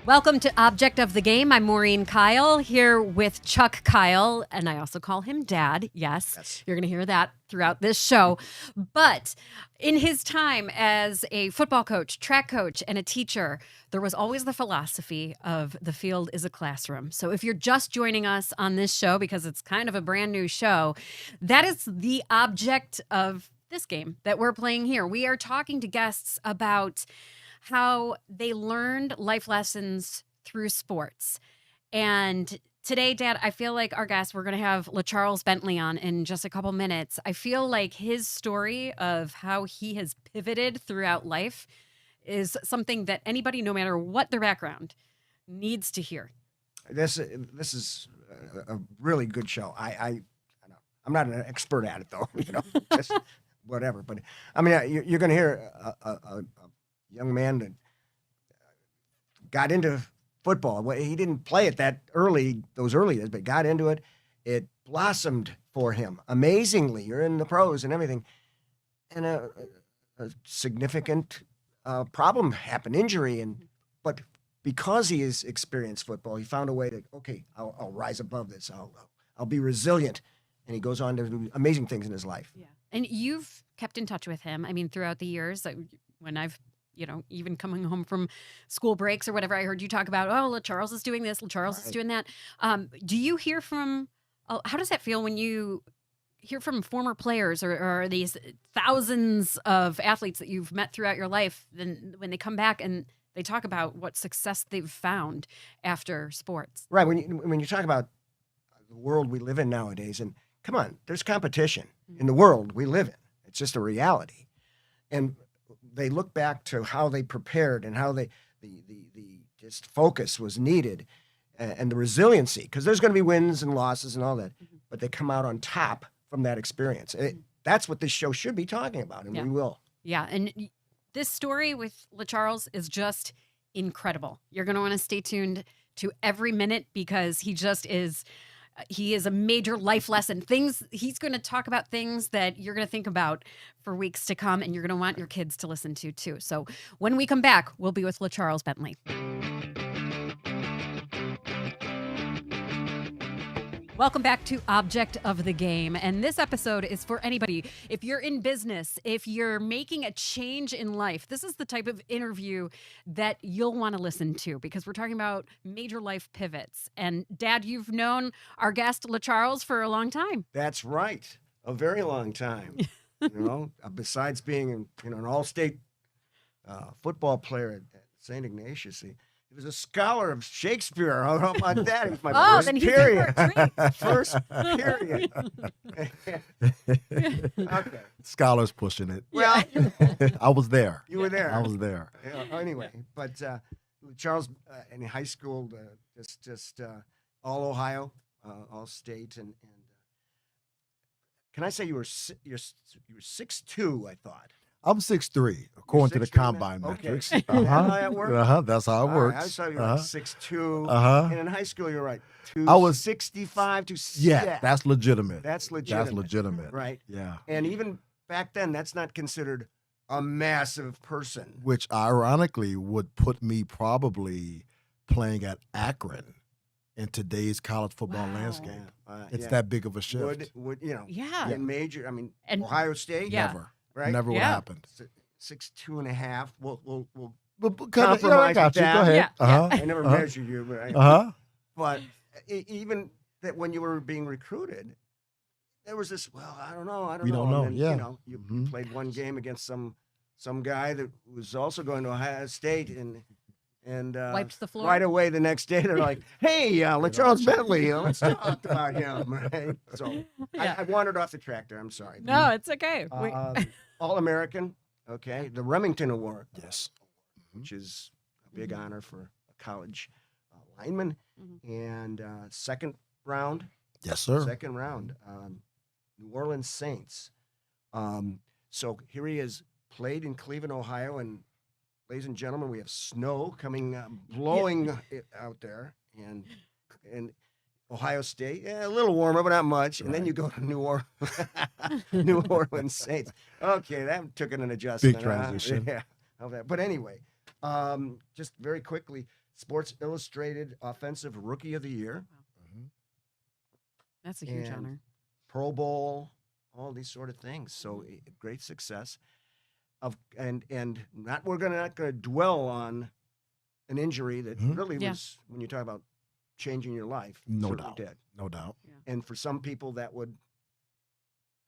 Welcome to Object of the Game. I'm Maureen Kyle here with Chuck Kyle, and I also call him Dad. Yes. You're going to hear that throughout this show. But in his time as a football coach, track coach, and a teacher, there was always the philosophy of the field is a classroom. So if you're just joining us on this show because it's kind of a brand new show, that is the object of this game that we're playing here. We are talking to guests about how they learned life lessons through sports. And today, Dad, I feel like our guest, we're going to have LeCharles Bentley on in just a couple minutes. I feel like his story of how he has pivoted throughout life is something that anybody, no matter what their background, needs to hear. This is a really good show. I'm not an expert at it, though, just whatever. But, I mean, you're going to hear a young man that got into football. He didn't play it those early years, but got into it. It blossomed for him amazingly. You're in the pros and everything. And a significant problem happened, injury. But because he has experienced football, he found a way to, I'll rise above this. I'll be resilient. And he goes on to do amazing things in his life. Yeah. And you've kept in touch with him. I mean, throughout the years, when I've even coming home from school breaks or whatever, I heard you talk about, LeCharles is doing this, LeCharles is doing that. Do you hear from, how does that feel when you hear from former players or these thousands of athletes that you've met throughout your life, then when they come back and they talk about what success they've found after sports? Right. When you talk about the world we live in nowadays, and come on, there's competition in the world we live in. It's just a reality. And they look back to how they prepared and how the just focus was needed and the resiliency, because there's going to be wins and losses and all that, but they come out on top from that experience. That's what this show should be talking about, and we will. Yeah, and this story with LeCharles is just incredible. You're going to want to stay tuned to every minute because he is a major life lesson. He's going to talk about things that you're going to think about for weeks to come, and you're going to want your kids to listen to too. So when we come back, we'll be with LeCharles Bentley. Welcome back to Object of the Game. And this episode is for anybody. If you're in business, if you're making a change in life, this is the type of interview that you'll want to listen to because we're talking about major life pivots. And Dad, you've known our guest LeCharles for a long time. That's right. A very long time. Besides being an all-state football player at St. Ignatius, he was a scholar of Shakespeare. How about that? He's my first period. First period. Okay. Scholars pushing it. Well, I was there. You were there. I was there. Anyway, but Charles in high school, just all Ohio, all state, and can I say you're 6'2", I thought. I'm 6'3", according to the combine metrics. That's how it works? That's how it works. I saw you were 6'2", and in high school you were right. I was 65 to. Yeah, that's legitimate. That's legitimate. Right. Yeah. And even back then, that's not considered a massive person. Which ironically would put me probably playing at Akron in today's college football landscape. It's that big of a shift. In major, Ohio State? Never. Right? Never would have happened. 6'2.5". We'll compromise I got you. That. Go ahead. I never measured you, but but even that when you were being recruited, there was this. Well, I don't know. We don't know. And then, you played one game against some guy that was also going to Ohio State and wiped the floor right away the next day. They're like, "Hey, LeCharles Bentley, let's talk about him." Right? So I wandered off the track there. I'm sorry. No, it's okay. All-American, okay. The Remington Award, yes, which is a big honor for a college lineman, and second round. Yes, sir. Second round, New Orleans Saints. So here he is, played in Cleveland, Ohio, and ladies and gentlemen, we have snow coming, blowing out there, and Ohio State, a little warmer, but not much. Right. And then you go to New Orleans Saints. Okay, that took an adjustment. Big transition. Yeah. But anyway, just very quickly, Sports Illustrated Offensive Rookie of the Year. That's a huge and honor. Pro Bowl, all these sort of things. So great success. And not we're not gonna dwell on an injury that really was, when you talk about changing your life, No certainly doubt. did. No doubt. Yeah. And for some people that would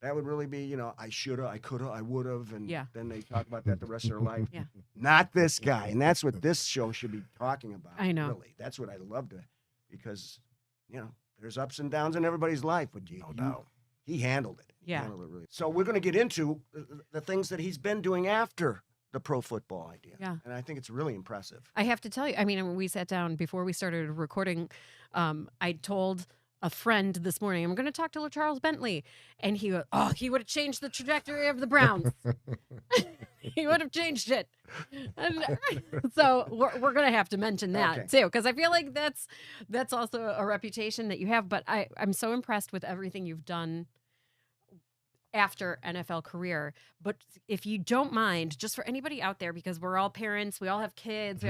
really be, you know, I shoulda, I coulda, I would've, and then they talk about that the rest of their life. Yeah. Not this guy. And that's what this show should be talking about. I know. Really. That's what I love to, because, you know, there's ups and downs in everybody's life, but No doubt. he handled it. Yeah. He handled it really. So we're going to get into the things that he's been doing after the pro football idea. Yeah. And I think it's really impressive. I have to tell you, I mean, when we sat down before we started recording, I told a friend this morning, I'm going to talk to LeCharles Bentley. And he would have changed the trajectory of the Browns. He would have changed it. And so we're going to have to mention that too, because I feel like that's also a reputation that you have. But I'm so impressed with everything you've done after NFL career. But if you don't mind, just for anybody out there, because we're all parents, we all have kids,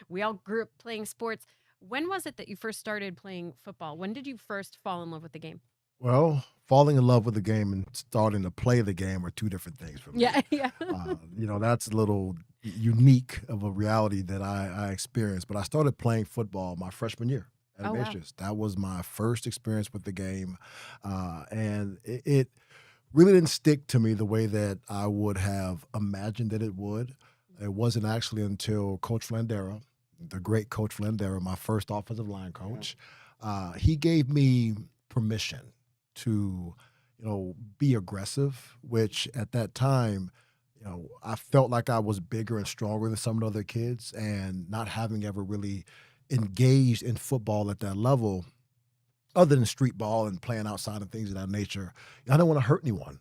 we all grew up playing sports. When was it that you first started playing football? When did you first fall in love with the game? Well, falling in love with the game and starting to play the game are two different things for me. Yeah. You know, that's a little unique of a reality that I experienced. But I started playing football my freshman year at Matrix. That was my first experience with the game. And it really didn't stick to me the way that I would have imagined that it would. It wasn't actually until Coach Flandera, the great Coach Flandera, my first offensive line coach, he gave me permission to, you know, be aggressive, which at that time, you know, I felt like I was bigger and stronger than some of the other kids, and not having ever really engaged in football at that level, other than street ball and playing outside and things of that nature, I didn't want to hurt anyone.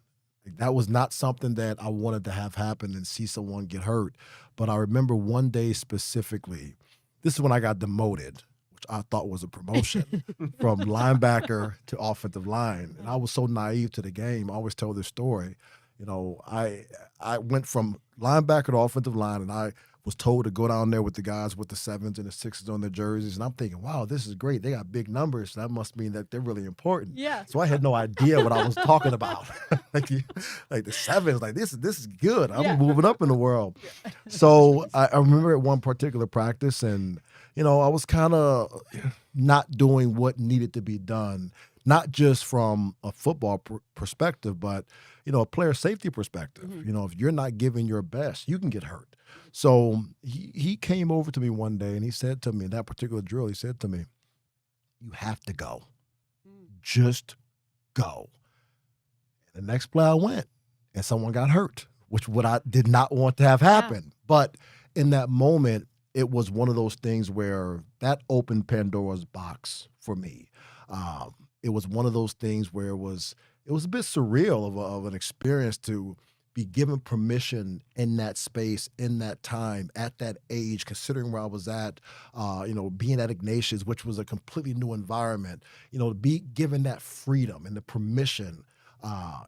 That was not something that I wanted to have happen and see someone get hurt. But I remember one day specifically, this is when I got demoted, which I thought was a promotion, from linebacker to offensive line. And I was so naive to the game. I always tell this story. You know, I went from linebacker to offensive line, and I was told to go down there with the guys with the 7s and the 6s on their jerseys. And I'm thinking, wow, this is great. They got big numbers. That must mean that they're really important. Yeah. So I had no idea what I was talking about. like the 7s, like this is good. I'm moving up in the world. So I remember at one particular practice, and, you know, I was kind of not doing what needed to be done, not just from a football perspective, but, you know, a player safety perspective. You know, if you're not giving your best, you can get hurt. So he came over to me one day, and he said to me, in that particular drill, he said to me, you have to go. Just go. And the next play I went, and someone got hurt, which what I did not want to have happen. But in that moment, it was one of those things where that opened Pandora's box for me. It was one of those things where it was a bit surreal of an experience to be given permission in that space, in that time, at that age, considering where I was at, you know, being at Ignatius, which was a completely new environment, you know, to be given that freedom and the permission,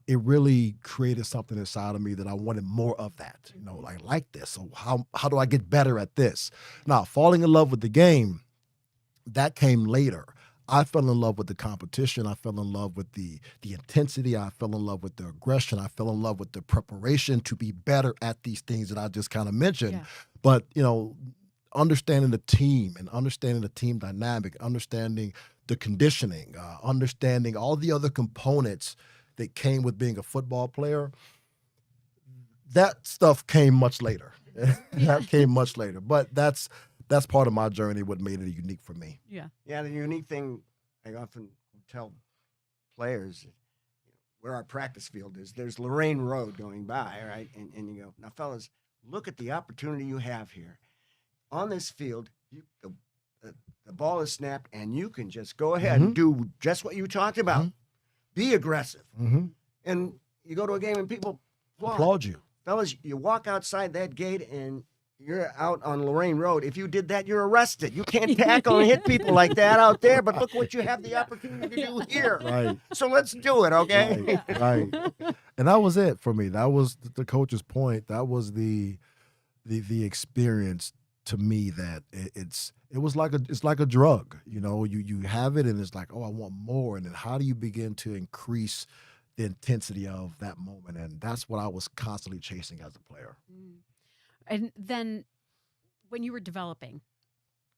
it really created something inside of me that I wanted more of that, you know, like this. So how do I get better at this? Now, falling in love with the game, that came later. I fell in love with the competition. I fell in love with the intensity. I fell in love with the aggression. I fell in love with the preparation to be better at these things that I just kind of mentioned. Yeah. But, you know, understanding the team and understanding the team dynamic, understanding the conditioning, understanding all the other components that came with being a football player, that stuff came much later. That came much later. But that's part of my journey, what made it unique for me. Yeah. Yeah, the unique thing I often tell players where our practice field is, there's Lorraine Road going by, right? And you go, now, fellas, look at the opportunity you have here. On this field, the ball is snapped, and you can just go ahead and do just what you talked about. Be aggressive. And you go to a game and people applaud you. Fellas, you walk outside that gate and you're out on Lorraine Road. If you did that, you're arrested. You can't tackle and hit people like that out there, but look what you have the opportunity to do here. Right. So let's do it, okay? Right. And that was it for me. That was the coach's point. That was the experience to me that it's like a drug. You know, you have it and it's like, oh, I want more. And then how do you begin to increase the intensity of that moment? And that's what I was constantly chasing as a player. And then when you were developing,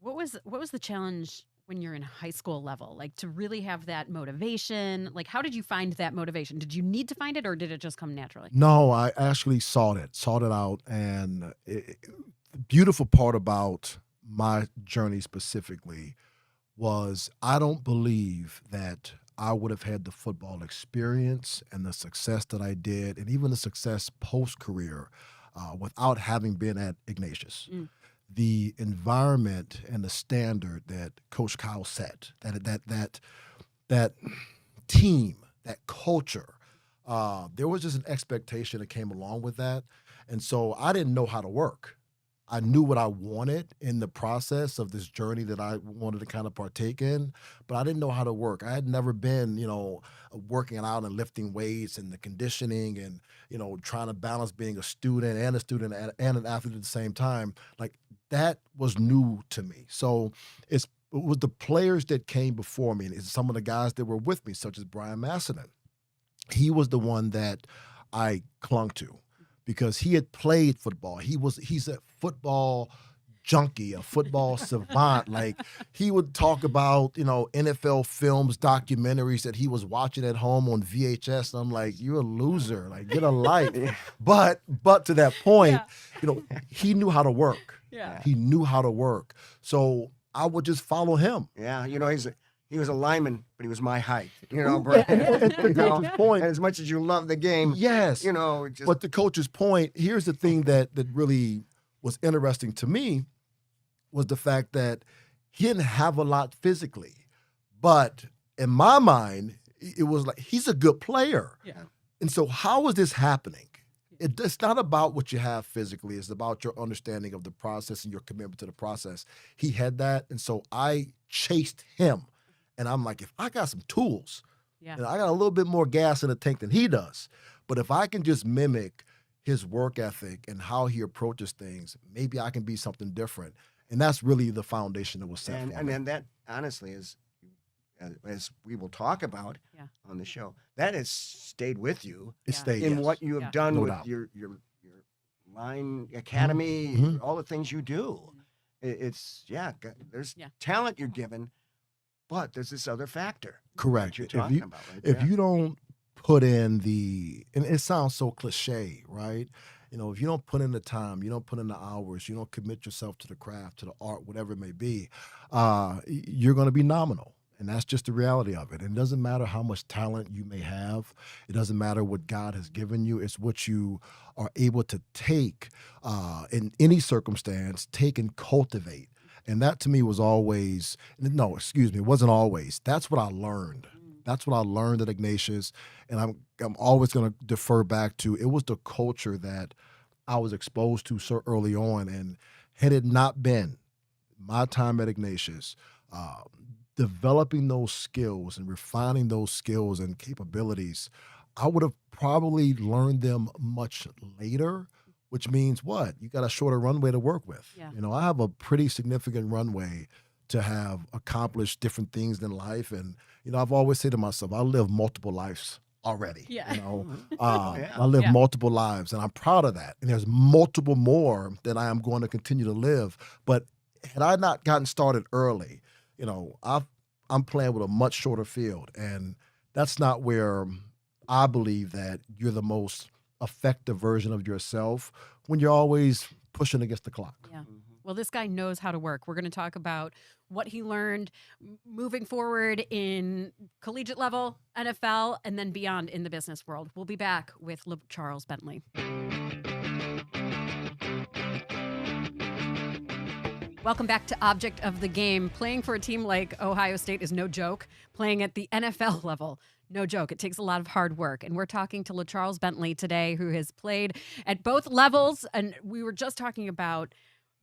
what was the challenge when you're in high school level, like to really have that motivation? Like, how did you find that motivation? Did you need to find it or did it just come naturally? No, I actually sought it out. And the beautiful part about my journey specifically was I don't believe that I would have had the football experience and the success that I did, and even the success post-career, without having been at Ignatius. The environment and the standard that Coach Kyle set, that team, that culture, there was just an expectation that came along with that. And so I didn't know how to work. I knew what I wanted in the process of this journey that I wanted to kind of partake in, but I didn't know how to work. I had never been, working out and lifting weights and the conditioning and, trying to balance being a student and an athlete at the same time. Like, that was new to me. So it was the players that came before me, and it's some of the guys that were with me, such as Brian Massenon. He was the one that I clung to, because he had played football. He's a football junkie, a football savant. Like, he would talk about, NFL films, documentaries that he was watching at home on VHS. And I'm like, you're a loser. Like, get a life. But to that point, he knew how to work. Yeah. He knew how to work. So I would just follow him. Yeah, he was a lineman, but he was my height. And Brett. coach's point, and as much as you love the game, yes. just, But the coach's point, here's the thing that really was interesting to me, was the fact that he didn't have a lot physically. But in my mind, it was like, he's a good player. Yeah. And so how is this happening? It's not about what you have physically. It's about your understanding of the process and your commitment to the process. He had that. And so I chased him. And I'm like, if I got some tools, and I got a little bit more gas in the tank than he does, but if I can just mimic his work ethic and how he approaches things, maybe I can be something different. And that's really the foundation that was set for me. And then that, honestly, is, as we will talk about on the show, that has stayed with you. It stayed, in yes. what you have done No with doubt. your line academy, Mhm. all the things you do. There's talent you're given, but there's this other factor. Correct. That you're talking about. Right If there. you don't put in and it sounds so cliche, right? If you don't put in the time, you don't put in the hours, you don't commit yourself to the craft, to the art, whatever it may be, you're going to be nominal. And that's just the reality of it. And it doesn't matter how much talent you may have. It doesn't matter what God has given you. It's what you are able to take in any circumstance, take and cultivate. And that to me was always, it wasn't always. That's what I learned. That's what I learned at Ignatius. And I'm always going to defer back to, it was the culture that I was exposed to so early on. And had it not been my time at Ignatius, developing those skills and refining those skills and capabilities, I would have probably learned them much later, which means what? You got a shorter runway to work with. Yeah. I have a pretty significant runway to have accomplished different things in life. And, I've always said to myself, I live multiple lives already. Yeah. I live multiple lives, and I'm proud of that. And there's multiple more that I am going to continue to live. But had I not gotten started early, I'm playing with a much shorter field. And that's not where I believe that you're the most effective version of yourself, when you're always pushing against the clock. Yeah. Well, this guy knows how to work. We're going to talk about what he learned moving forward in collegiate level, NFL, and then beyond in the business world. We'll be back with LeCharles Bentley. Welcome back to Object of the Game. Playing for a team like Ohio State is no joke. Playing at the NFL level, no joke. It takes a lot of hard work. And we're talking to LeCharles Bentley today, who has played at both levels. And we were just talking about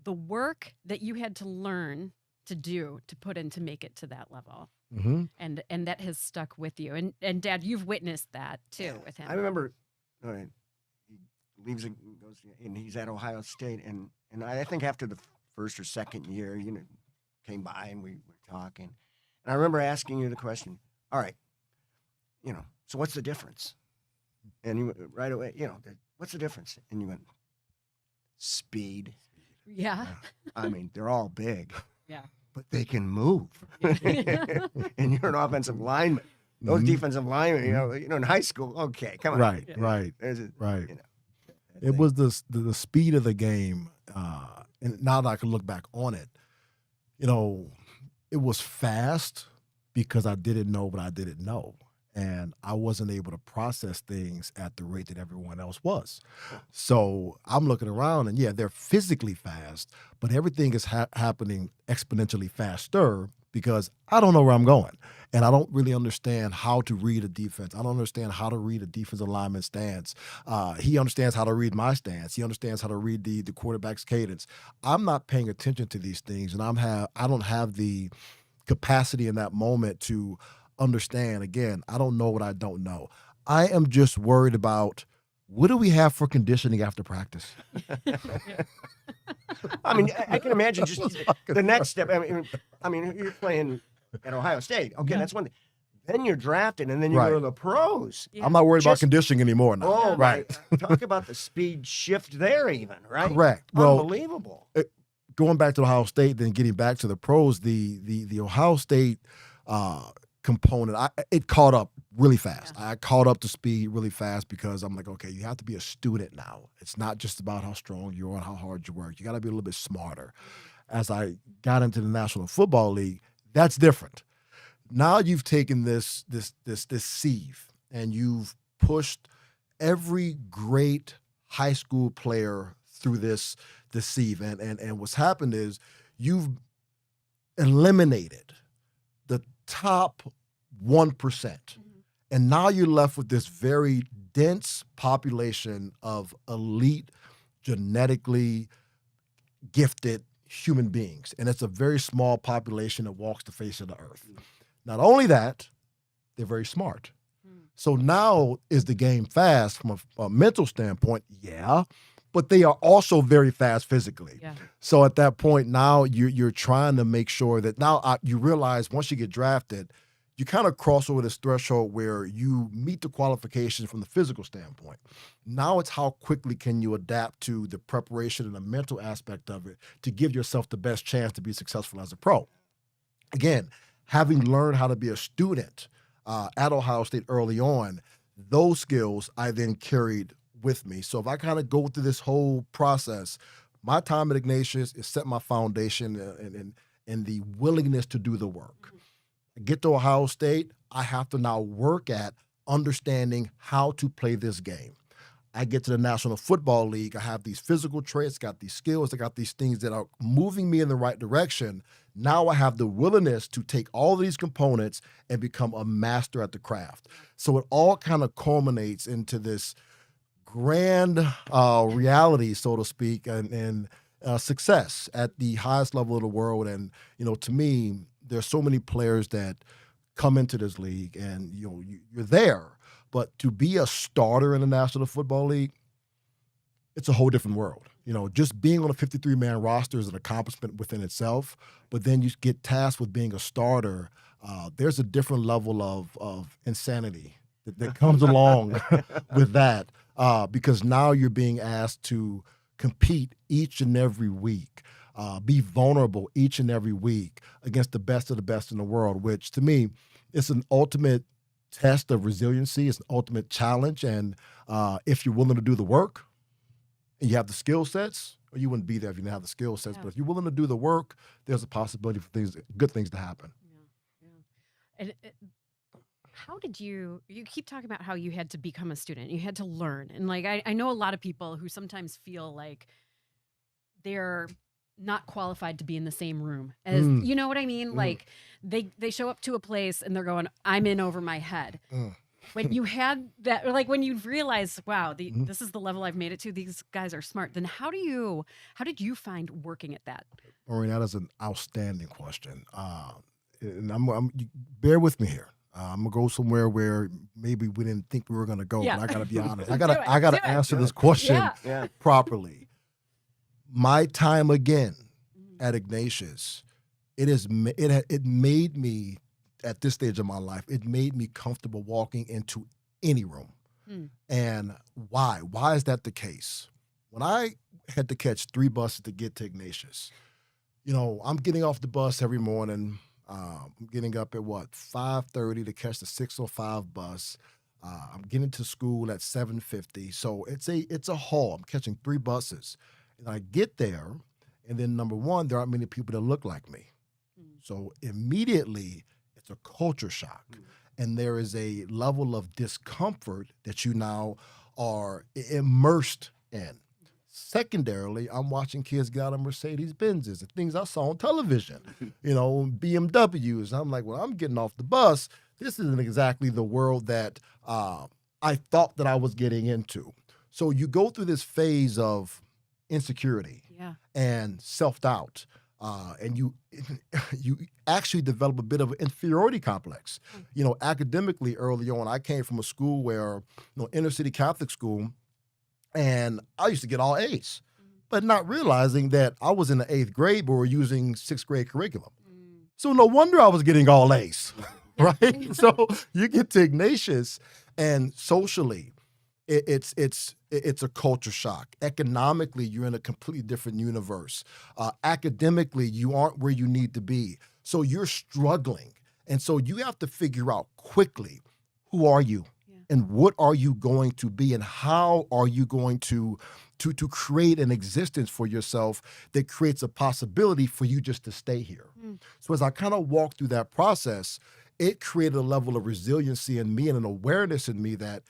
the work that you had to learn to do to put in to make it to that level. Mm-hmm. And that has stuck with you. And Dad, you've witnessed that too with him. I remember he leaves and goes, and he's at Ohio State, and I think after the first or second year, came by and we were talking. And I remember asking you the question, all right, so what's the difference? And you went right away, what's the difference? And you went, speed. Yeah. I mean, they're all big. Yeah. But they can move. And you're an offensive lineman. Those defensive linemen, in high school, okay, come on. Right. It was the speed of the game. And now that I can look back on it, it was fast because I didn't know what I didn't know. And I wasn't able to process things at the rate that everyone else was. So I'm looking around and they're physically fast, but everything is happening exponentially faster because I don't know where I'm going. And I don't really understand how to read a defense. I don't understand how to read a defensive lineman's stance. He understands how to read my stance. He understands how to read the quarterback's cadence. I'm not paying attention to these things, and I don't have the capacity in that moment to understand. Again, I don't know what I don't know. I am just worried about what do we have for conditioning after practice? I mean, I can imagine just the next step. I mean, you're playing at Ohio State. Okay, that's one thing. Then you're drafted, and then you go to the pros. Yeah. I'm not worried about conditioning anymore now. Oh, right. Talk about the speed shift there even, right? Correct. Unbelievable. Going back to Ohio State, then getting back to the pros, the Ohio State component, it caught up really fast. I caught up to speed really fast because I'm like, okay, you have to be a student now. It's not just about how strong you are and how hard you work. You got to be a little bit smarter. As I got into the National Football League, that's different. Now you've taken this sieve and you've pushed every great high school player through this sieve. And what's happened is you've eliminated the top 1%. And now you're left with this very dense population of elite, genetically gifted human beings. And it's a very small population that walks the face of the earth. Not only that, they're very smart. So now is the game fast from a mental standpoint? Yeah. But they are also very fast physically. Yeah. So at that point, now you're trying to make sure that now you realize once you get drafted, you kind of cross over this threshold where you meet the qualifications from the physical standpoint. Now it's how quickly can you adapt to the preparation and the mental aspect of it to give yourself the best chance to be successful as a pro. Again, having learned how to be a student at Ohio State early on, those skills I then carried with me. So if I kind of go through this whole process, my time at Ignatius is set my foundation and the willingness to do the work. I get to Ohio State, I have to now work at understanding how to play this game. I get to the National Football League, I have these physical traits, got these skills, I got these things that are moving me in the right direction. Now I have the willingness to take all these components and become a master at the craft. So it all kind of culminates into this grand reality, so to speak, and success at the highest level of the world. And, to me, there's so many players that come into this league and, you're there. But to be a starter in the National Football League, it's a whole different world. Just being on a 53-man roster is an accomplishment within itself. But then you get tasked with being a starter. There's a different level of insanity that comes along with that. Because now you're being asked to compete each and every week, be vulnerable each and every week against the best of the best in the world, which to me is an ultimate test of resiliency. It's an ultimate challenge. And if you're willing to do the work and you have the skill sets, or you wouldn't be there if you didn't have the skill sets, but if you're willing to do the work, there's a possibility for good things to happen. And how did you keep talking about how you had to become a student, you had to learn. And I know a lot of people who sometimes feel like they're not qualified to be in the same room as, you know what I mean? Like they show up to a place and they're going, I'm in over my head. When you had that, or when you realize, wow, this is the level I've made it to, these guys are smart, then how did you find working at that? Maureen, that is an outstanding question. And bear with me here. I'm gonna go somewhere where maybe we didn't think we were gonna go, but I gotta be honest. I gotta answer this question properly. My time again at Ignatius, it made me, at this stage of my life, it made me comfortable walking into any room. And why? Why is that the case? When I had to catch 3 buses to get to Ignatius, I'm getting off the bus every morning. I'm getting up at 5:30 to catch the 6:05 bus. I'm getting to school at 7:50. So it's a haul. I'm catching 3 buses. And I get there, and then number one, there aren't many people that look like me. So immediately, it's a culture shock. And there is a level of discomfort that you now are immersed in. Secondarily, I'm watching kids get out of Mercedes Benzes and things I saw on television, BMWs. I'm like, well, I'm getting off the bus. This isn't exactly the world that I thought that I was getting into. So you go through this phase of insecurity and self-doubt. And you actually develop a bit of an inferiority complex. Academically early on, I came from a school where, inner city Catholic school, and I used to get all A's, but not realizing that I was in the 8th grade, but we're using 6th grade curriculum. So no wonder I was getting all A's, right? So you get to Ignatius, and socially, it's a culture shock. Economically, you're in a completely different universe. Academically, you aren't where you need to be. So you're struggling. And so you have to figure out quickly, who are you? And what are you going to be? And how are you going to create an existence for yourself that creates a possibility for you just to stay here? So as I kind of walked through that process, it created a level of resiliency in me and an awareness in me that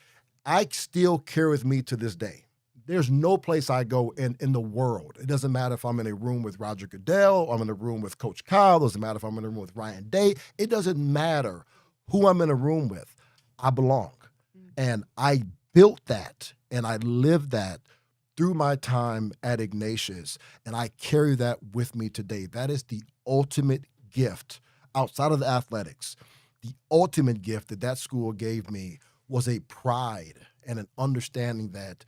I still carry with me to this day. There's no place I go in the world. It doesn't matter if I'm in a room with Roger Goodell, or I'm in a room with Coach Kyle. It doesn't matter if I'm in a room with Ryan Day. It doesn't matter who I'm in a room with. I belong. And I built that and I lived that through my time at Ignatius. And I carry that with me today. That is the ultimate gift outside of the athletics. The ultimate gift that school gave me was a pride and an understanding that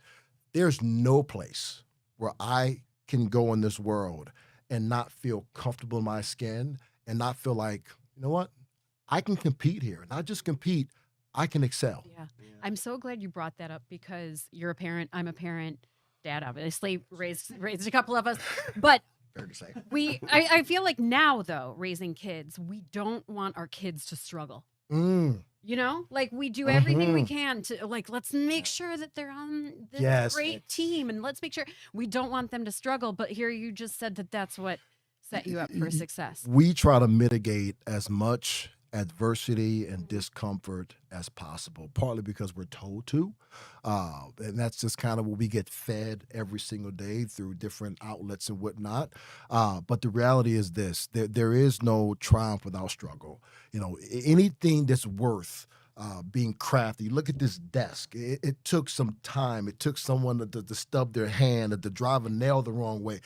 there's no place where I can go in this world and not feel comfortable in my skin and not feel like, you know what, I can compete here. Not just compete, I can excel. Yeah. I'm so glad you brought that up because you're a parent, I'm a parent, Dad obviously raised a couple of us, but fair to say. I feel like now though, raising kids, we don't want our kids to struggle. Like we do everything we can to let's make sure that they're on this great team, and let's make sure we don't want them to struggle. But here you just said that that's what set you up for success. We try to mitigate as much adversity and discomfort as possible, partly because we're told to. And that's just kind of what we get fed every single day through different outlets and whatnot. But the reality is this, there is no triumph without struggle. Anything that's worth being crafty. Look at this desk. It took some time. It took someone to stub their hand, to drive a nail the wrong way.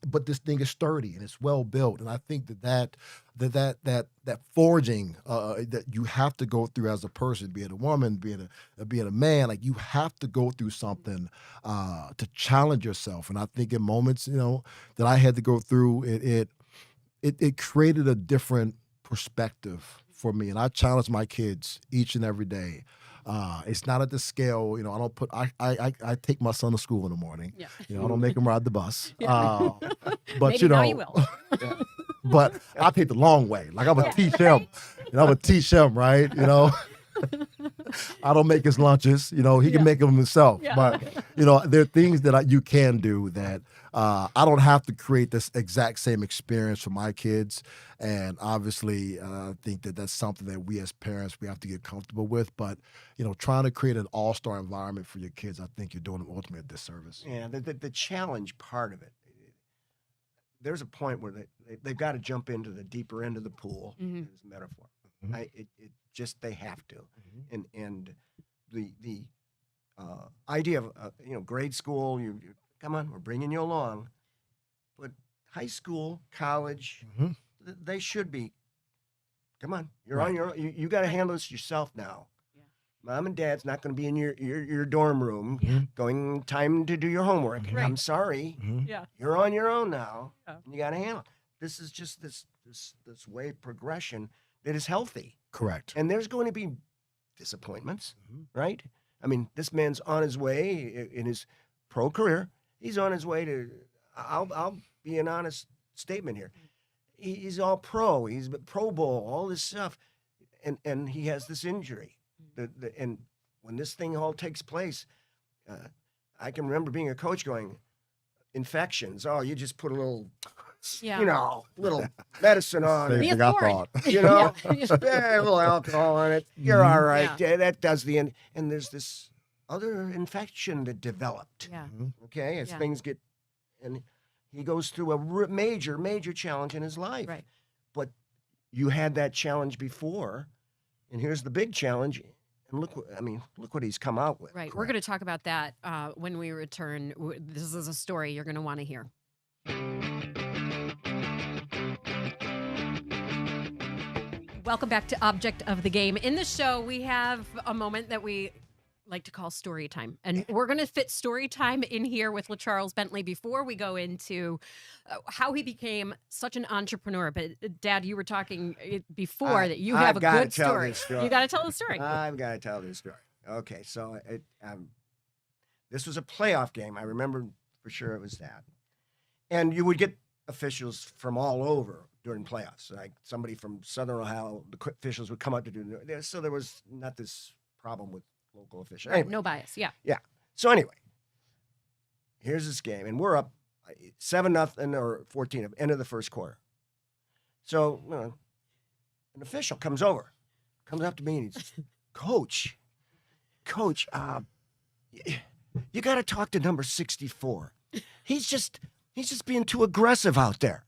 But this thing is sturdy and it's well built. And I think that forging that you have to go through as a person, be it a woman, be it a man, like you have to go through something to challenge yourself. And I think in moments, that I had to go through, it created a different perspective for me, and I challenge my kids each and every day. It's not at the scale, I don't put. I take my son to school in the morning. Yeah. I don't make him ride the bus. But Maybe now you will. But I take the long way. Like I'm gonna teach him. I'm gonna teach him, right? I don't make his lunches. He can make them himself. Yeah. But there are things that you can do that I don't have to create this exact same experience for my kids. And obviously, I think that that's something that we as parents, we have to get comfortable with. But, trying to create an all-star environment for your kids, I think you're doing them ultimately a disservice. Yeah, the challenge part of it, there's a point where they've got to jump into the deeper end of the pool, as a metaphor. It just, they have to. And the idea of, grade school, you come on, we're bringing you along. But high school, college, they should be, come on, you're on your own. You got to handle this yourself now. Mom and Dad's not going to be in your dorm room going time to do your homework. Right. I'm sorry. Yeah. You're on your own now. Yeah. And you got to handle it. This is just this way of progression that is healthy. Correct. And there's going to be disappointments, right? I mean, this man's on his way in his pro career. He's on his way to, I'll be an honest statement here. He's all pro. He's Pro Bowl, all this stuff. And he has this injury. And when this thing all takes place, I can remember being a coach going, infections. Oh, you just put a little, little medicine on it. Same thing I thought. A little alcohol on it. You're all right. Yeah, that does the end. And there's this other infection that developed. Yeah. Okay, as things get, and he goes through a major, major challenge in his life. Right. But you had that challenge before, and here's the big challenge. And look what he's come out with. Right. Correct. We're going to talk about that when we return. This is a story you're going to want to hear. Welcome back to Object of the Game. In the show, we have a moment that we like to call story time. And we're going to fit story time in here with LeCharles Bentley before we go into how he became such an entrepreneur. But Dad, you were talking before that you have a good story. You got to tell the story. I've got to tell this story. Okay, so this was a playoff game. I remember for sure it was that. And you would get officials from all over during playoffs. Like somebody from Southern Ohio, the officials would come up to do this. So there was not this problem with local official. Right, anyway, no bias. Yeah. Yeah. So anyway, here's this game, and we're up 7-0 or 14 at end of the first quarter. So an official comes up to me and he says, Coach, you got to talk to number 64. He's just being too aggressive out there.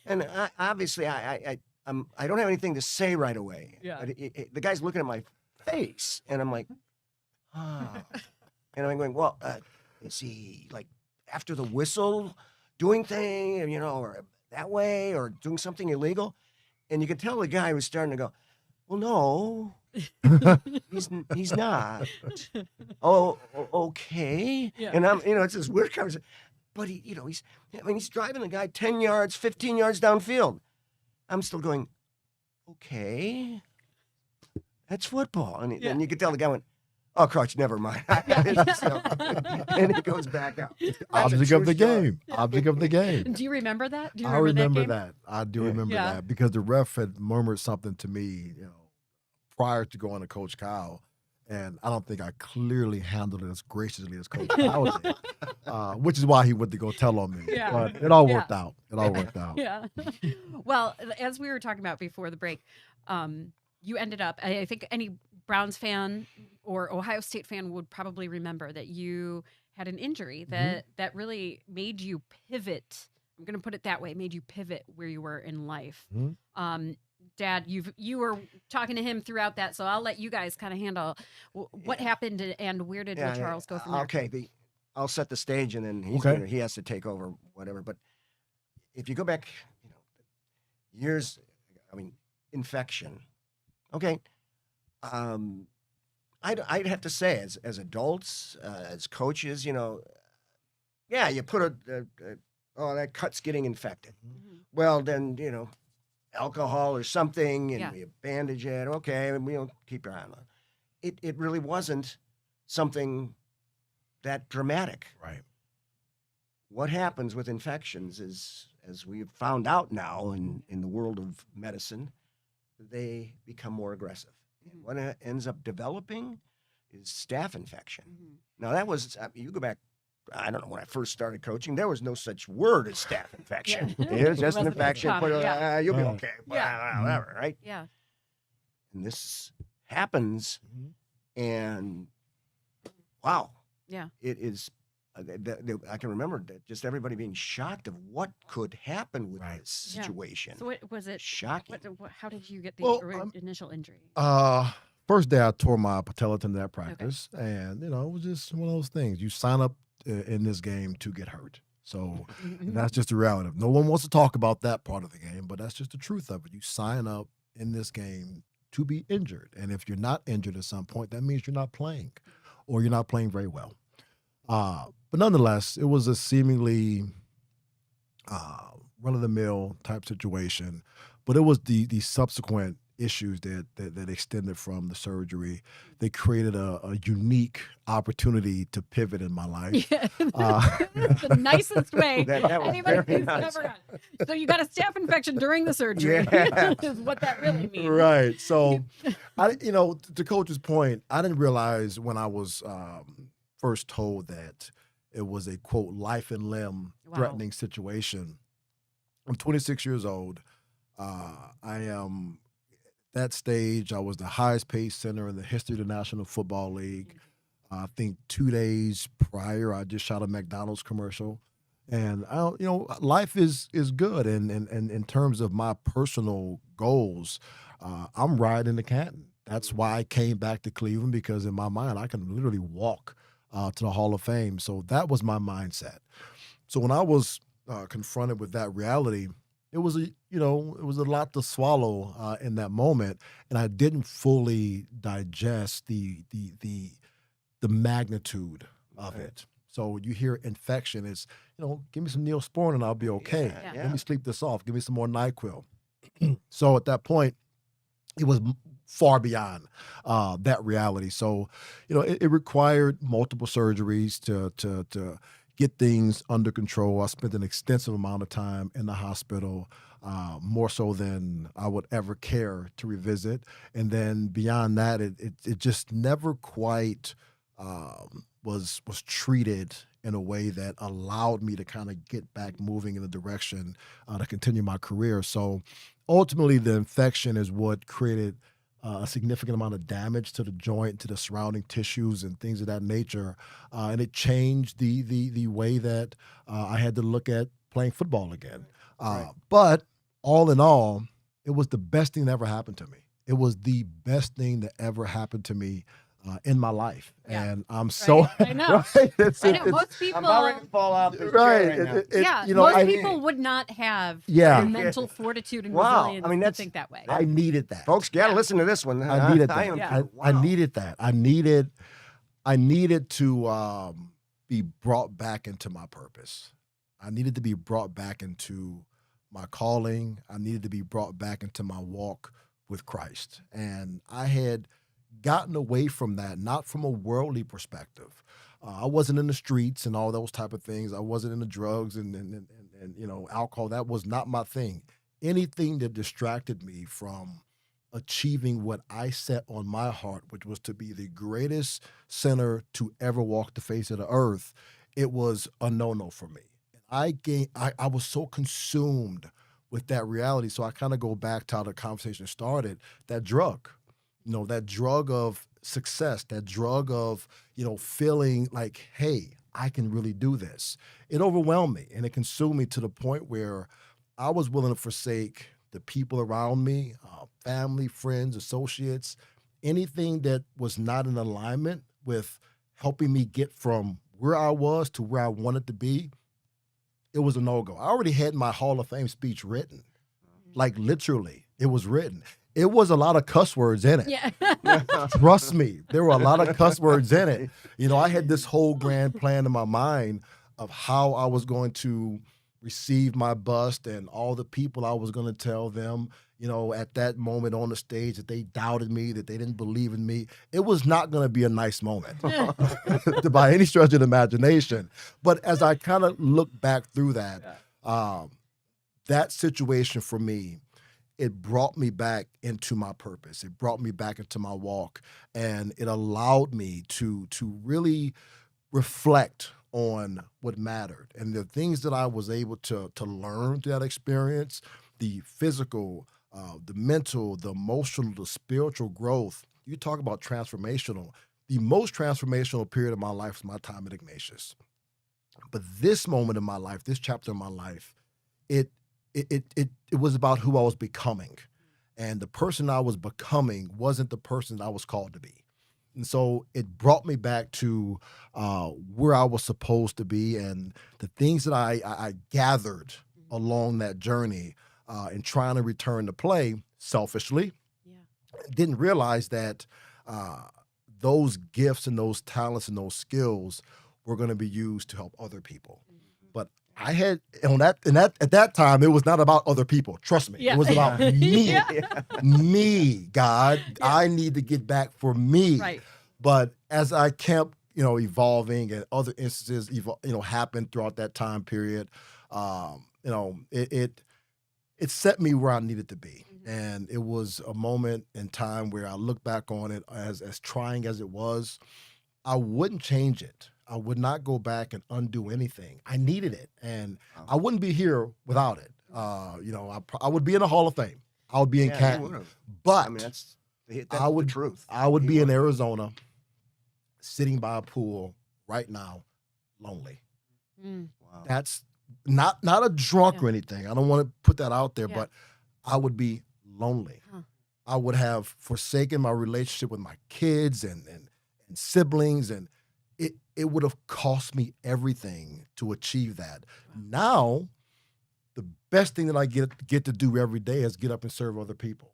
And obviously, I don't have anything to say right away. Yeah. But the guy's looking at my face, and I'm like, and I'm going, well, is he like after the whistle doing thing, or that way, or doing something illegal? And you could tell the guy was starting to go, well, no, he's not. Oh, okay. Yeah. And I'm, it's this weird conversation. But he's driving the guy 10 yards, 15 yards downfield. I'm still going, okay, that's football. And you could tell the guy went, oh, Coach, never mind. And he goes back out. Object of the game. Object of the game. Do you remember that? Do you I remember that? I do remember that because the ref had murmured something to me, prior to going to Coach Kyle. And I don't think I clearly handled it as graciously as Coach Kyle did, which is why he went to go tell on me. Yeah. But it all worked out. It all worked out. Yeah. Well, as we were talking about before the break, you ended up, I think any Browns fan or Ohio State fan would probably remember that you had an injury that really made you pivot. I'm going to put it that way, made you pivot where you were in life. Dad, you were talking to him throughout that, so I'll let you guys kind of handle what happened and where did LeCharles go from there. Okay, I'll set the stage, and then he has to take over, whatever. But if you go back, years, infection. Okay, I'd have to say, as adults, as coaches, you put that cut's getting infected. Well, then alcohol or something, and we bandage it. Okay, and we'll keep your eye on it. It really wasn't something that dramatic. Right. What happens with infections is, as we've found out now in the world of medicine, they become more aggressive. And what ends up developing is staph infection. Now that was, you go back, I don't know, when I first started coaching, there was no such word as staph infection. It was just an infection. You'll be okay. Whatever, right? Yeah. And this happens, and wow. Yeah. It is, I can remember that just everybody being shocked of what could happen with this situation. So what was it? Shocking. How did you get the initial injury? First day I tore my patella tendon at practice, and it was just one of those things. You sign up in this game to get hurt. So that's just the reality. No one wants to talk about that part of the game, but that's just the truth of it. You sign up in this game to be injured. And if you're not injured at some point, that means you're not playing, or you're not playing very well. But nonetheless, it was a seemingly run-of-the-mill type situation. But it was the subsequent issues that extended from the surgery that created a unique opportunity to pivot in my life. Yeah. The nicest way That was anybody very has nice. ever gotten. So you got a staph infection during the surgery, Yeah. is what that really means. Right. So, to Coach's point, I didn't realize when I was first told that it was a, quote, life and limb threatening situation. I'm 26 years old. I am that stage. I was the highest paid center in the history of the National Football League. I think 2 days prior, I just shot a McDonald's commercial. And life is good. And in terms of my personal goals, I'm riding to Canton. That's why I came back to Cleveland, because in my mind, I can literally walk to the Hall of Fame. So that was my mindset. So when I was confronted with that reality, it was a lot to swallow in that moment, and I didn't fully digest the magnitude of it. So you hear infection, it's, give me some Neosporin and I'll be okay. Yeah. Let me sleep this off. Give me some more NyQuil. So at that point, it was far beyond that reality. So, it required multiple surgeries to get things under control. I spent an extensive amount of time in the hospital, more so than I would ever care to revisit. And then beyond that, it just never quite was treated in a way that allowed me to kind of get back moving in the direction to continue my career. So ultimately, the infection is what created a significant amount of damage to the joint, to the surrounding tissues and things of that nature. And it changed the way that I had to look at playing football again. But all in all, it was the best thing that ever happened to me. It was the best thing that ever happened to me in my life. Yeah. And I'm so... I know. Right? I know. Most people... I'm about ready to fall off this Right. chair right now. most people would not have the mental fortitude and resilience to think that way. I needed that. Folks, you got to listen to this one. I needed that. I Wow. needed that. I needed to be brought back into my purpose. I needed to be brought back into my calling. I needed to be brought back into my walk with Christ. And I had gotten away from that, not from a worldly perspective. I wasn't in the streets and all those type of things. I wasn't into drugs and alcohol. That was not my thing. Anything that distracted me from achieving what I set on my heart, which was to be the greatest center to ever walk the face of the earth, it was a no-no for me. I was so consumed with that reality. So I kind of go back to how the conversation started, that drug. That drug of success, that drug of, feeling like, hey, I can really do this. It overwhelmed me and it consumed me to the point where I was willing to forsake the people around me, family, friends, associates, anything that was not in alignment with helping me get from where I was to where I wanted to be. It was a no-go. I already had my Hall of Fame speech written. Like literally, it was written. It was a lot of cuss words in it. Yeah. Trust me, there were a lot of cuss words in it. I had this whole grand plan in my mind of how I was going to receive my bust and all the people I was going to tell them, at that moment on the stage that they doubted me, that they didn't believe in me. It was not going to be a nice moment by any stretch of the imagination. But as I kind of look back through that, that situation for me, it brought me back into my purpose. It brought me back into my walk, and it allowed me to really reflect on what mattered. And the things that I was able to learn through that experience, the physical, the mental, the emotional, the spiritual growth. You talk about transformational. The most transformational period of my life was my time at Ignatius. But this moment in my life, this chapter of my life, it was about who I was becoming. And the person I was becoming wasn't the person I was called to be. And so it brought me back to where I was supposed to be, and the things that I gathered along that journey in trying to return to play selfishly. Didn't realize that those gifts and those talents and those skills were going to be used to help other people. But I had at that time, it was not about other people. Trust me, Yeah. it was about me. Yeah. Me, God, I need to get back for me. Right. But as I kept, evolving, and other instances, happened throughout that time period, it set me where I needed to be. And it was a moment in time where I look back on it as trying as it was. I wouldn't change it. I would not go back and undo anything. I needed it, and I wouldn't be here without it. I would be in the Hall of Fame. I would be in Canton, but that's I would the truth. I would be in Arizona, sitting by a pool right now, lonely. Wow. That's not a drunk or anything. I don't want to put that out there, but I would be lonely. I would have forsaken my relationship with my kids and siblings, and it would have cost me everything to achieve that. Now, the best thing that I get to do every day is get up and serve other people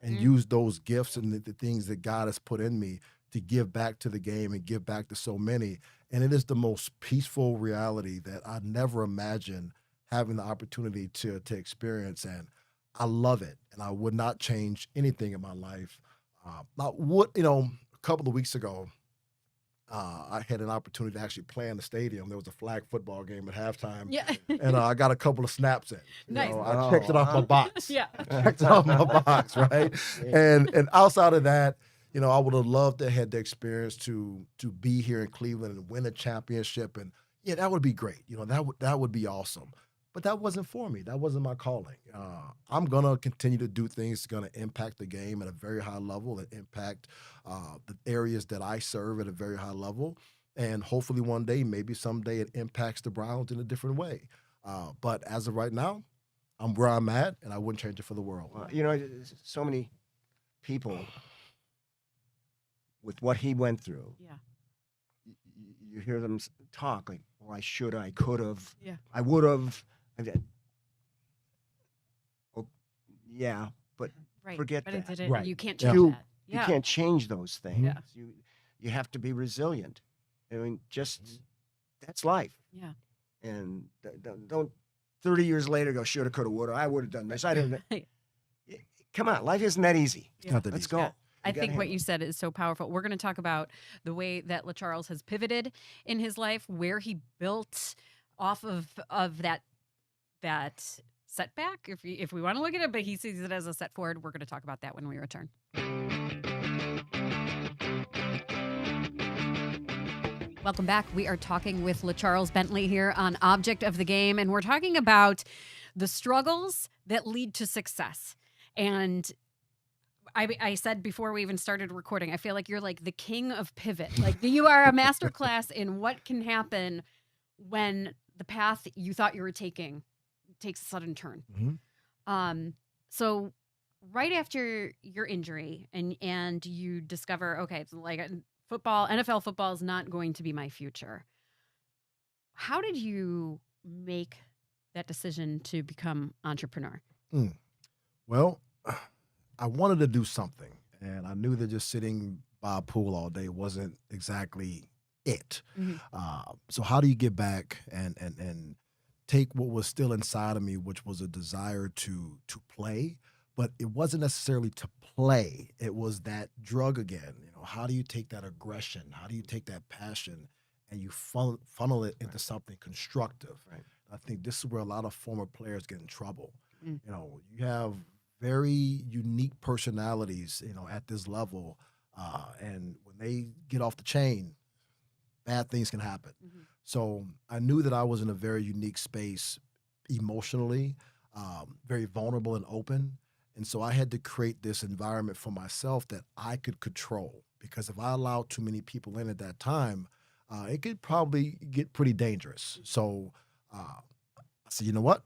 and use those gifts and the things that God has put in me to give back to the game and give back to so many. And it is the most peaceful reality that I never imagined having the opportunity to experience. And I love it. And I would not change anything in my life. A couple of weeks ago, I had an opportunity to actually play in the stadium. There was a flag football game at halftime. Yeah. And I got a couple of snaps in. Nice. I checked it off my box. Yeah. Checked it off my box, right? And outside of that, I would have loved to have had the experience to be here in Cleveland and win a championship. And that would be great. That would be awesome. But that wasn't for me. That wasn't my calling. I'm going to continue to do things that's going to impact the game at a very high level and impact the areas that I serve at a very high level. And hopefully one day, maybe someday, it impacts the Browns in a different way. But as of right now, I'm where I'm at, and I wouldn't change it for the world. Well, so many people with what he went through. Yeah. You hear them talk like, "Well, I should, I could have, Yeah. I would have." Oh, yeah, but Right. forget but that. It didn't. Right. You can't Yeah. change that. You Yeah. can't change those things. Yeah. You have to be resilient. I mean, that's life. Yeah. And don't 30 years later go, shoulda, coulda, woulda. I would have done this. I didn't. Come on, life isn't that easy. Yeah. Not that Let's easy. go. Yeah. I You gotta think what handle you it. said is so powerful. We're going to talk about the way that LeCharles has pivoted in his life, where he built off of that setback, if we want to look at it, but he sees it as a set forward. We're going to talk about that when we return. Welcome back. We are talking with LeCharles Bentley here on Object of the Game, and we're talking about the struggles that lead to success. And I said before we even started recording, I feel like you're like the king of pivot. Like you are a master class in what can happen when the path you thought you were taking takes a sudden turn. Mm-hmm. So right after your injury and you discover, okay, so like NFL football is not going to be my future. How did you make that decision to become entrepreneur? Well, I wanted to do something, and I knew that just sitting by a pool all day wasn't exactly it. So how do you get back and take what was still inside of me, which was a desire to play, but it wasn't necessarily to play. It was that drug again. How do you take that aggression? How do you take that passion and you funnel it into something constructive? Right. I think this is where a lot of former players get in trouble. You have very unique personalities, at this level. And when they get off the chain, bad things can happen. So I knew that I was in a very unique space emotionally, very vulnerable and open. And so I had to create this environment for myself that I could control, because if I allowed too many people in at that time, it could probably get pretty dangerous. So I said, you know what?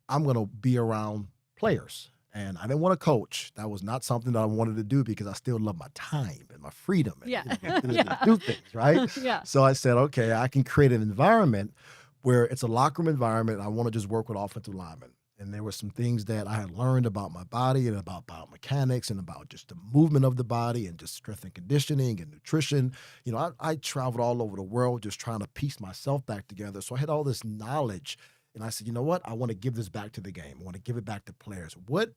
I'm going to be around players. And I didn't want to coach. That was not something that I wanted to do, because I still love my time and my freedom and to do things, right? Yeah. So I said, okay, I can create an environment where it's a locker room environment. And I want to just work with offensive linemen. And there were some things that I had learned about my body and about biomechanics and about just the movement of the body and just strength and conditioning and nutrition. I traveled all over the world just trying to piece myself back together. So I had all this knowledge. And I said, you know what? I want to give this back to the game. I want to give it back to players. What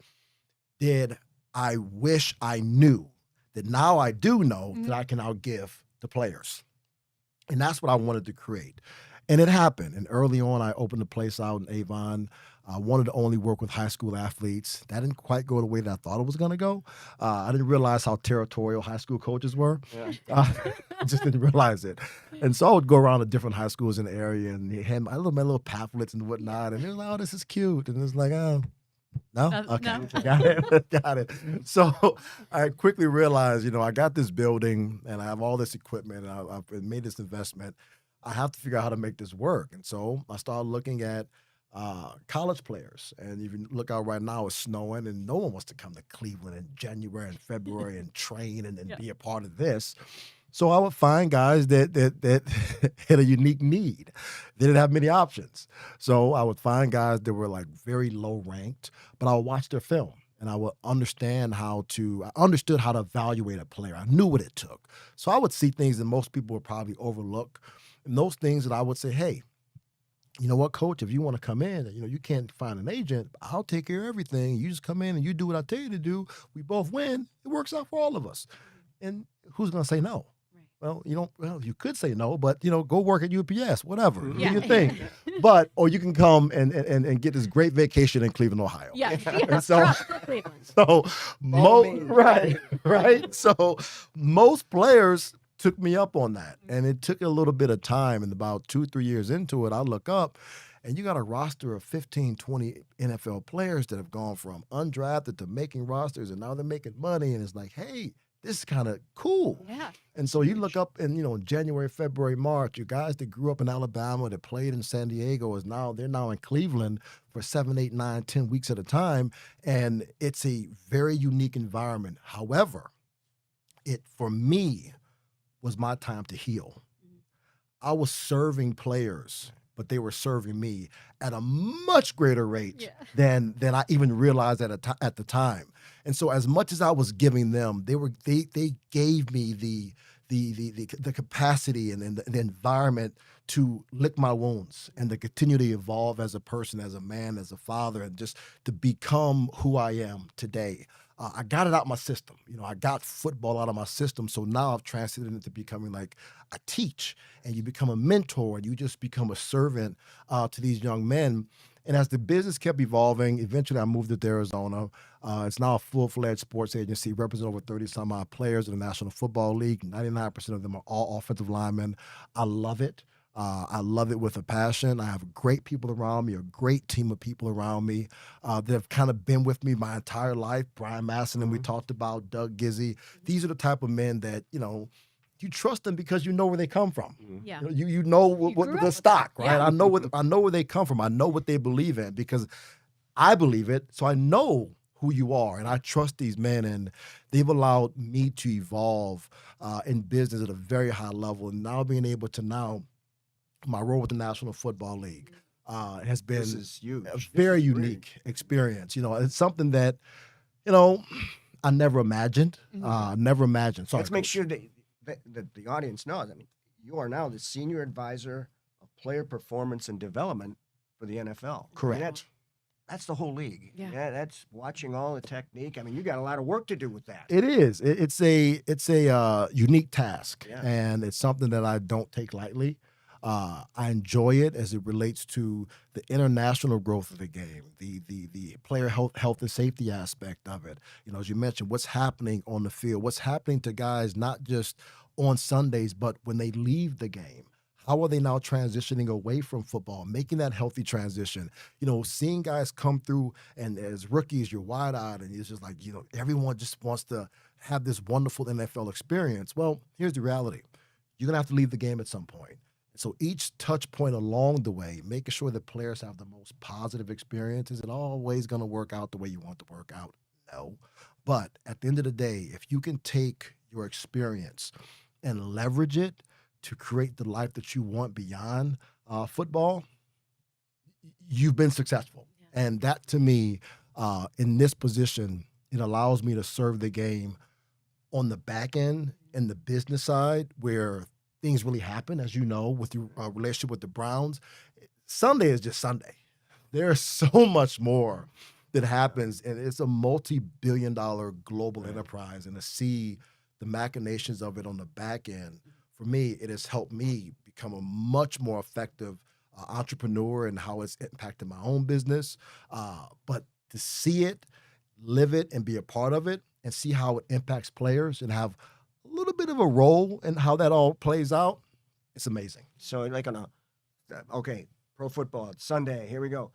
did I wish I knew that now I do know that I can now give to players? And that's what I wanted to create. And it happened. And early on, I opened a place out in Avon. I wanted to only work with high school athletes. That didn't quite go the way that I thought it was going to go. I didn't realize how territorial high school coaches were. Yeah. I just didn't realize it. And so I would go around to different high schools in the area and they had my little pamphlets and whatnot. And it was like, oh, this is cute. And it's like, oh, no? Okay. No. Got it. So I quickly realized, I got this building and I have all this equipment and I've made this investment. I have to figure out how to make this work. And so I started looking at college players. And if you look out right now, it's snowing and no one wants to come to Cleveland in January and February and train and be a part of this. So I would find guys that had a unique need. They didn't have many options. So I would find guys that were like very low ranked, but I would watch their film and I would understood how to evaluate a player. I knew what it took. So I would see things that most people would probably overlook. And those things that I would say, hey, you know what, coach, if you want to come in, you can't find an agent, I'll take care of everything. You just come in and you do what I tell you to do. We both win. It works out for all of us. And who's going to say no? Well, you could say no, but, go work at UPS, whatever. Do your thing. Or you can come and get this great vacation in Cleveland, Ohio. Yeah. And so most players took me up on that. And it took a little bit of time. And about 2-3 years into it, I look up and you got a roster of 15, 20 NFL players that have gone from undrafted to making rosters and now they're making money. And it's like, hey, this is kind of cool. Yeah. And so you look up in, January, February, March, your guys that grew up in Alabama, that played in San Diego, they're now in Cleveland for 7, 8, 9, 10 weeks at a time. And it's a very unique environment. However, it, for me, was my time to heal. I was serving players, but they were serving me at a much greater rate than I even realized at the time. And so as much as I was giving them, they gave me the capacity and the environment to lick my wounds and to continue to evolve as a person, as a man, as a father, and just to become who I am today. I got it out of my system. I got football out of my system. So now I've transited into becoming like I teach and you become a mentor and you just become a servant to these young men. And as the business kept evolving, eventually I moved to Arizona. It's now a full-fledged sports agency, represent over 30-some-odd players in the National Football League. 99% of them are all offensive linemen. I love it. I love it with a passion. I have great people around me, a great team of people around me that have kind of been with me my entire life. Brian Masson, and we talked about Doug Gizzy. These are the type of men that, you trust them because you know where they come from. Yeah. You know what the stock, right? Yeah. I know where they come from. I know what they believe in because I believe it. So I know who you are, and I trust these men, and they've allowed me to evolve in business at a very high level. And now being able to my role with the National Football League has been a very unique experience. It's something that, I never imagined. Sorry, let's make sure that the audience knows. I mean, you are now the senior advisor of player performance and development for the NFL. Correct. I mean, that's the whole league. Yeah. That's watching all the technique. I mean, you got a lot of work to do with that. It is. It's a unique task, and it's something that I don't take lightly. I enjoy it as it relates to the international growth of the game, the player health and safety aspect of it. As you mentioned, what's happening on the field, what's happening to guys not just on Sundays, but when they leave the game. How are they now transitioning away from football, making that healthy transition? Seeing guys come through and as rookies, you're wide-eyed and it's just like, everyone just wants to have this wonderful NFL experience. Well, here's the reality. You're going to have to leave the game at some point. So each touch point along the way, making sure that players have the most positive experience. Is it always going to work out the way you want to work out? No. But at the end of the day, if you can take your experience and leverage it to create the life that you want beyond football, you've been successful. And that to me, in this position, it allows me to serve the game on the back end and the business side where things really happen, as you know, with your relationship with the Browns. Sunday is just Sunday. There's so much more that happens, and it's a multi-billion-dollar global enterprise. And to see the machinations of it on the back end, for me, it has helped me become a much more effective entrepreneur and how it's impacted my own business. But to see it, live it, and be a part of it, and see how it impacts players and have a little bit of a role in how that all plays out, it's amazing. So like on a, okay, pro football, it's Sunday, here we go.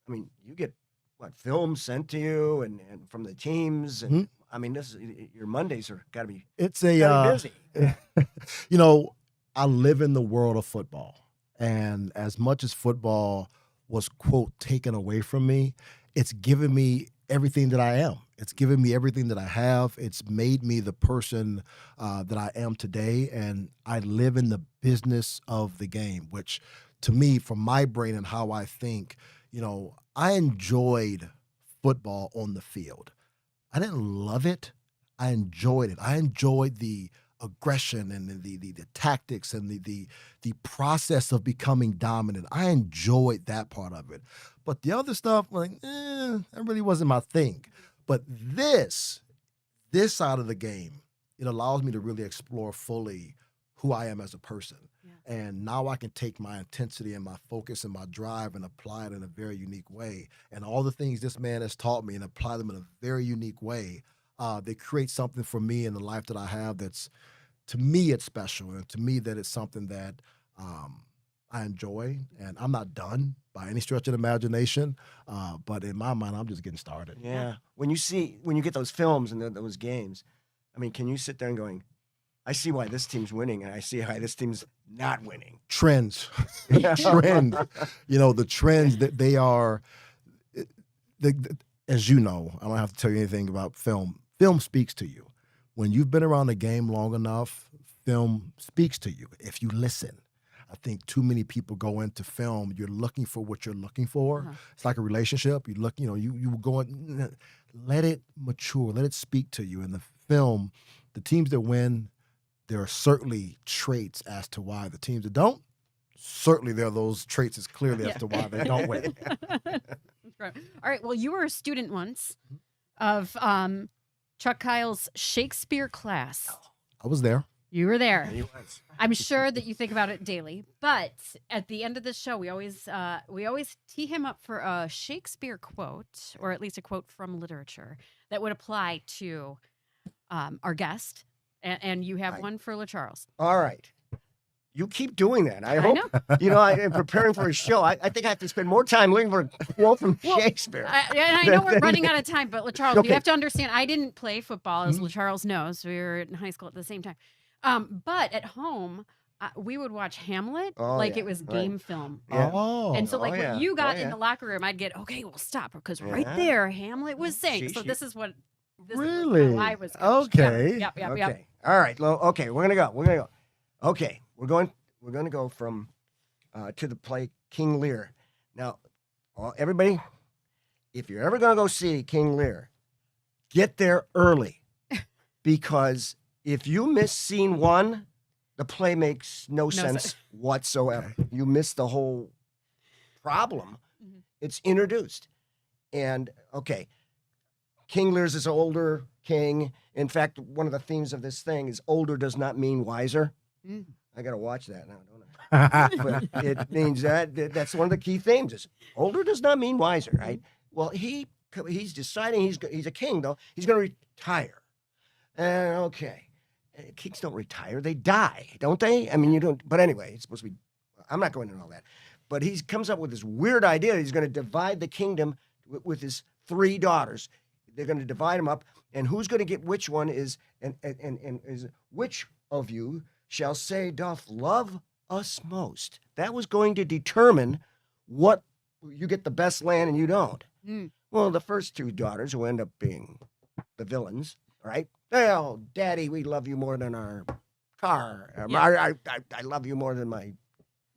I mean, you get, what, film sent to you and from the teams? And I mean, this is, your Mondays are got to be busy. You know, I live in the world of football. And as much as football was, quote, taken away from me, it's given me everything that I am. It's given me everything that I have. It's made me the person that I am today. And I live in the business of the game, which to me, from my brain and how I think, you know, I enjoyed football on the field. I didn't love it. I enjoyed it. I enjoyed the aggression and the tactics and the process of becoming dominant. I enjoyed that part of it. But the other stuff, like, that really wasn't my thing. But this side of the game, it allows me to really explore fully who I am as a person. Yeah. And now I can take my intensity and my focus and my drive and apply it in a very unique way. And all the things this man has taught me and apply them in a very unique way, they create something for me in the life that I have that's, to me, it's special. And to me, that it's something that I enjoy. And I'm not done by any stretch of the imagination. But in my mind, I'm just getting started. Yeah. When you get those films and those games, I mean, can you sit there and going, I see why this team's winning, and I see why this team's not winning. Trends. Trend. You know, the trends that they are, as you know, I don't have to tell you anything about film. Film speaks to you. When you've been around the game long enough, film speaks to you if you listen. I think too many people go into film, you're looking for what you're looking for. Uh-huh. It's like a relationship. You look, you go in, let it mature, let it speak to you. In the film, the teams that win, there are certainly traits as to why. The teams that don't, certainly there are those traits as clearly as to why they don't win. Right. All right. Well, you were a student once of Chuck Kyle's Shakespeare class. I was there. You were there. He was. I'm sure that you think about it daily. But at the end of the show, we always tee him up for a Shakespeare quote, or at least a quote from literature that would apply to our guest. And you have one for LeCharles. All right. You keep doing that. I hope, in preparing for a show, I think I have to spend more time looking for a quote from Shakespeare. I know we're running out of time, but LeCharles, you have to understand, I didn't play football, as LeCharles knows. We were in high school at the same time. But at home, we would watch Hamlet it was game film. Yeah. Oh. And so when you got in the locker room, I'd get, okay, we'll stop, because right there, Hamlet was saying. So this is what... Really? I was okay. Yep. Okay. All right. Okay. We're gonna go. Okay. We're going to go from to the play King Lear. Now, everybody, if you're ever gonna go see King Lear, get there early, because if you miss scene 1, the play makes no sense whatsoever. You miss the whole problem. Mm-hmm. It's introduced, and okay. King Lear's is an older king. In fact, one of the themes of this thing is older does not mean wiser. Mm. I got to watch that now, don't I? But it means that's one of the key themes is older does not mean wiser, right? Well, he's deciding he's a king, though. He's going to retire. Okay. Kings don't retire. They die, don't they? I mean, you don't. But anyway, it's supposed to be. I'm not going into all that. But he comes up with this weird idea. He's going to divide the kingdom with his 3 daughters. They're going to divide them up, and who's going to get which one is which of you shall say doth love us most? That was going to determine what you get the best land and you don't. Mm. Well, the first 2 daughters, who end up being the villains, right? Oh, Daddy, we love you more than our car. I love you more than my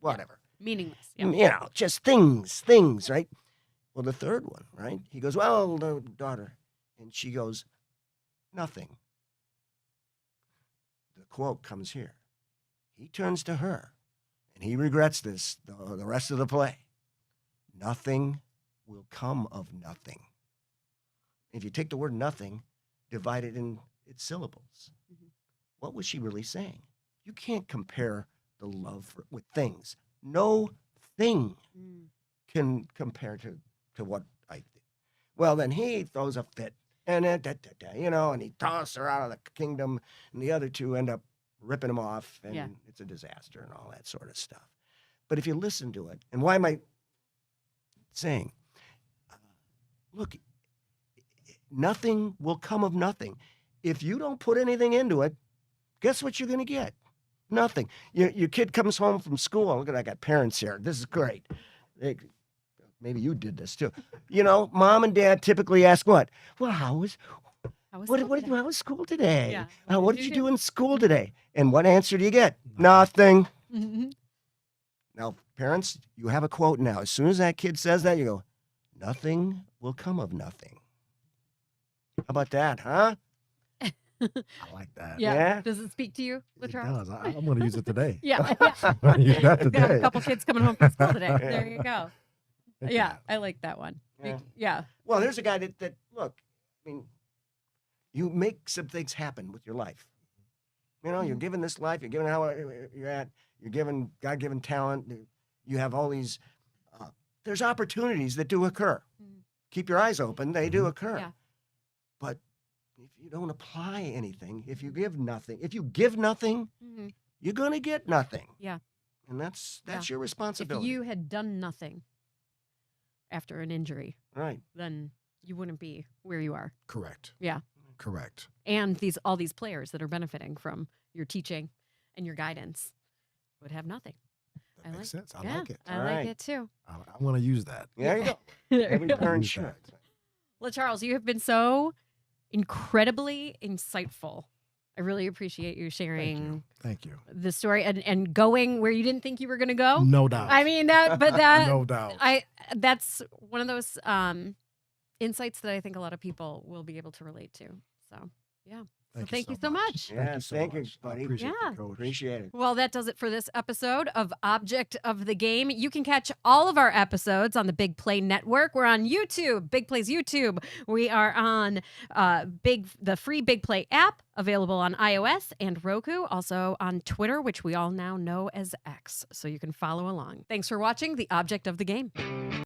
whatever. Meaningless. Yeah. Just things, right? Well, the third one, right? He goes, well, the daughter. And she goes, nothing. The quote comes here. He turns to her, and he regrets this the rest of the play. Nothing will come of nothing. If you take the word nothing, divide it in its syllables. Mm-hmm. What was she really saying? You can't compare the love with things. No thing can compare to what I did. Well, then he throws a fit, and and he tosses her out of the kingdom, and the other two end up ripping him off, and it's a disaster and all that sort of stuff. But if you listen to it, and why am I saying, look, nothing will come of nothing. If you don't put anything into it, guess what you're going to get? Nothing. Your kid comes home from school. Look at, I got parents here. This is great. Maybe you did this too. Mom and dad typically ask what? Well, how was school today? Yeah. What did you do in school today? And what answer do you get? Nothing. Mm-hmm. Now, parents, you have a quote now. As soon as that kid says that, you go, nothing will come of nothing. How about that, huh? I like that. Yeah. Does it speak to you, LeCharles? It does. I'm going to use it today. Yeah. I'm going to use that Got a today. couple kids coming home from school today. There you go. Yeah, I like that one. Yeah. Well, there's a guy that look, I mean, you make some things happen with your life. You're given this life, you're given how you're at, you're given God-given talent. You have all these, there's opportunities that do occur. Mm-hmm. Keep your eyes open, they do occur. Yeah. But if you don't apply anything, if you give nothing, mm-hmm. you're going to get nothing. Yeah. And that's your responsibility. If you had done nothing after an injury, right, then you wouldn't be where you are. Correct. Yeah. Correct. And all these players that are benefiting from your teaching and your guidance would have nothing. That makes sense. I like it. I like it too. I want to use that. There you go. There you go. Sure. LeCharles, you have been so incredibly insightful. I really appreciate you sharing Thank you. the story and going where you didn't think you were going to go. No doubt. I mean, that no doubt. That's one of those insights that I think a lot of people will be able to relate to. So, yeah. Thank you so much. Yeah, thank you, buddy. Appreciate it, Coach. Appreciate it. Well, that does it for this episode of Object of the Game. You can catch all of our episodes on the Big Play Network. We're on YouTube, Big Play's YouTube. We are on the free Big Play app, available on iOS and Roku, also on Twitter, which we all now know as X. So you can follow along. Thanks for watching The Object of the Game.